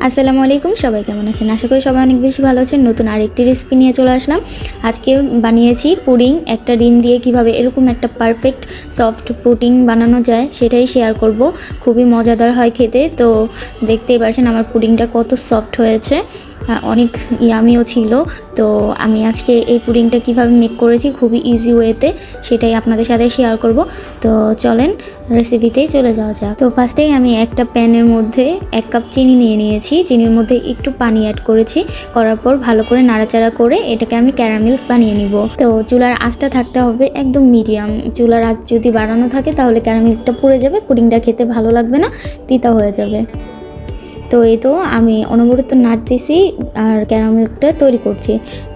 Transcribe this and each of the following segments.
আসসালামু আলাইকুম, সবাই কেমন আছেন? আশা করি সবাই অনেক বেশি ভালো আছেন। নতুন আরেকটি রেসিপি নিয়ে চলে আসলাম। আজকে বানিয়েছি পুডিং। একটা ডিম দিয়ে কিভাবে এরকম একটা পারফেক্ট সফট পুডিং বানানো যায় সেটাই শেয়ার করব। খুবই মজাদার হয় খেতে। তো দেখতেই পাচ্ছেন আমার পুডিংটা কত সফট হয়েছে, অনেক ইয়ামিও ছিল। তো আমি আজকে এই পুডিংটা কিভাবে মেক করেছি খুবই ইজি ওয়েতে, সেটাই আপনাদের সাথে শেয়ার করব। তো চলেন রেসিপিতেই চলে যাওয়া যাক। তো ফার্স্টেই আমি একটা প্যানের মধ্যে 1 কাপ চিনি নিয়ে নিয়েছি। চিনির মধ্যে একটু পানি অ্যাড করেছি, করার পর ভালো করে নাড়াচাড়া করে এটাকে আমি ক্যারামেল বানিয়ে নিব। তো চুলার আঁচটা থাকতে হবে একদম মিডিয়াম। চুলার আঁচ যদি বাড়ানো থাকে তাহলে ক্যারামেলটা পুড়ে যাবে, পুডিংটা খেতে ভালো লাগবে না, তিতা হয়ে যাবে। তো এই তো আমি অনবরত নাড়তেছি আর ক্যারামেলটা তৈরি করছি।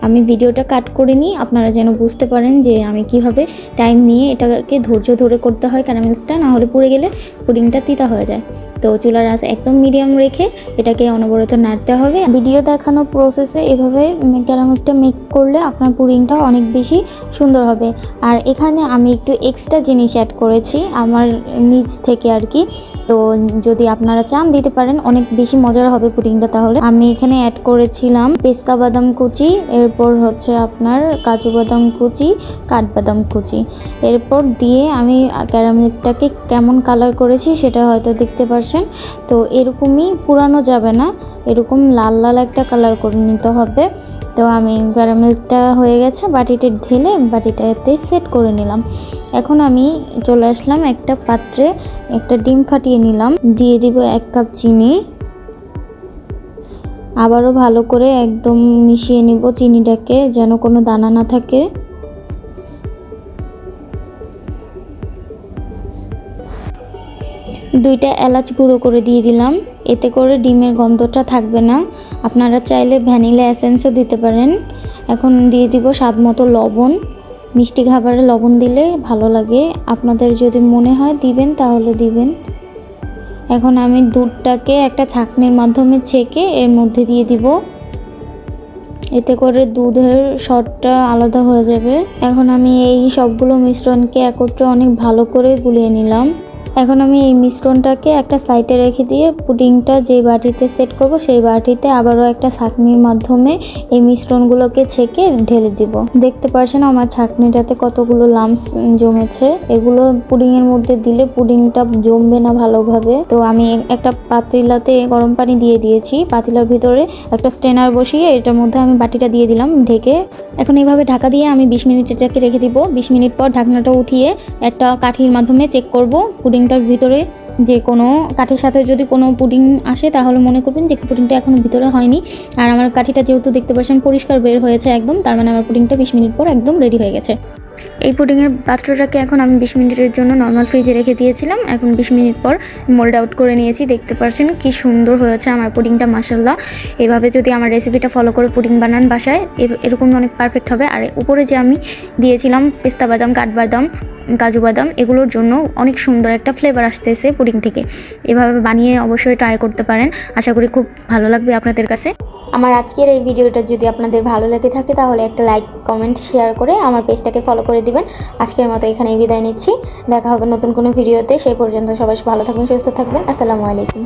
আমি ভিডিওটা কাট করিনি, আপনারা যেন বুঝতে পারেন যে আমি কিভাবে টাইম নিয়ে এটাকে ধৈর্য ধরে করতে হয় ক্যারামেলটা, না হলে পুড়ে গেলে পুডিংটা তিতা হয়ে যায়। তো চুলার আঁচ একদম মিডিয়াম রেখে এটাকে অনবরত নাড়তে হবে। ভিডিও দেখানো প্রসেসে এভাবে ক্যারামেলটা মেক করলে আপনার পুডিংটা অনেক বেশি সুন্দর হবে। আর এখানে আমি একটু এক্সট্রা জিনিস অ্যাড করেছি আমার নিজ থেকে আর কি। তো যদি আপনারা চান দিতে পারেন, অনেক বেশি মজার হবে পুডিংটা। তাহলে আমি এখানে অ্যাড করেছিলাম পেস্তা বাদাম কুচি, এরপর হচ্ছে আপনার কাজু বাদাম কুচি, কাঠবাদাম কুচি। এরপর দিয়ে আমি ক্যারামেলটাকে কেমন কালার করেছি সেটা হয়তো দেখতে পারছেন। তো এরকমই পুরানো যাবে না, এরকম লাল লাল একটা কালার করে নিতে হবে। তো আমি ক্যারামেলটা হয়ে গেছে, বাটিতে ঢেলে বাটিটাতে সেট করে নিলাম। এখন আমি চলে আসলাম একটা পাত্রে, একটা ডিম ফাটিয়ে নিলাম, দিয়ে দিব 1 কাপ চিনি। আবারও ভালো করে একদম মিশিয়ে নিব চিনিটাকে, যেন কোনো দানা না থাকে। দুইটা এলাচ গুঁড়ো করে দিয়ে দিলাম, এতে করে ডিমের গন্ধটা থাকবে না। আপনারা চাইলে ভ্যানিলা এসেন্সও দিতে পারেন। এখন দিয়ে দিব স্বাদ মতো লবণ। মিষ্টি খাবারে লবণ দিলে ভালো লাগে, আপনাদের যদি মনে হয় দিবেন তাহলে দিবেন। এখন আমি দুধটাকে একটা ছাঁকনির মাধ্যমে ছেঁকে এর মধ্যে দিয়ে দিব, এতে করে দুধের স্বাদটা আলাদা হয়ে যাবে। এখন আমি এই সবগুলো মিশ্রণকে একত্রে অনেক ভালো করে গুলিয়ে নিলাম। এখন আমি এই মিশ্রণটাকে একটা সাইডে রেখে দিয়ে পুডিংটা যেই বাটিতে সেট করব সেই বাটিতে আবারও একটা ছাঁকনির মাধ্যমে এই মিশ্রণগুলোকে ছেঁকে ঢেলে দিব। দেখতে পাচ্ছেন আমার ছাঁকনিটাতে কতগুলো লাম্পস জমেছে। এগুলো পুডিংয়ের মধ্যে দিলে পুডিংটা জমবে না ভালোভাবে। তো আমি একটা পাতিলাতে গরম পানি দিয়ে দিয়েছি, পাতিলার ভিতরে একটা স্ট্রেনার বসিয়ে এটার মধ্যে আমি বাটিটা দিয়ে দিলাম ঢেকে। এখন এইভাবে ঢাকা দিয়ে আমি 20 মিনিট এটাকে রেখে দিব। 20 মিনিট পর ঢাকনাটা উঠিয়ে একটা কাঠির মাধ্যমে চেক করব পুডিংটার ভিতরে যে কোনো কাঠির সাথে যদি কোনো পুডিং আসে তাহলে মনে করবেন যে পুডিংটা এখনও ভিতরে হয়নি। আর আমার কাঠিটা যেহেতু দেখতে পাচ্ছেন পরিষ্কার বের হয়েছে একদম, তার মানে আমার পুডিংটা 20 মিনিট পর একদম রেডি হয়ে গেছে। এই পুডিংয়ের পাত্রটাকে এখন আমি 20 মিনিটের জন্য নর্মাল ফ্রিজে রেখে দিয়েছিলাম। এখন 20 মিনিট পর মোল্ড আউট করে নিয়েছি। দেখতে পাচ্ছেন কি সুন্দর হয়েছে আমার পুডিংটা, মাশাআল্লাহ। এভাবে যদি আমার রেসিপিটা ফলো করে পুডিং বানান বাসায়, এরকম অনেক পারফেক্ট হবে। আর উপরে যে আমি দিয়েছিলাম পেস্তা বাদাম, কাঠবাদাম, কাজু বাদাম, এগুলোর জন্য অনেক সুন্দর একটা ফ্লেভার আসতেছে পুডিং থেকে। এভাবে বানিয়ে অবশ্যই ট্রাই করতে পারেন, আশা করি খুব ভালো লাগবে আপনাদের কাছে। আমার আজকের এই ভিডিওটা যদি আপনাদের ভালো লেগে থাকে তাহলে একটা লাইক, কমেন্ট, শেয়ার করে আমার পেজটাকে ফলো করে দিবেন। আজকের মতো এখানেই বিদায় নিচ্ছি, দেখা হবে নতুন কোনো ভিডিওতে। সেই পর্যন্ত সবাই ভালো থাকবেন, সুস্থ থাকবেন। আসসালামু আলাইকুম।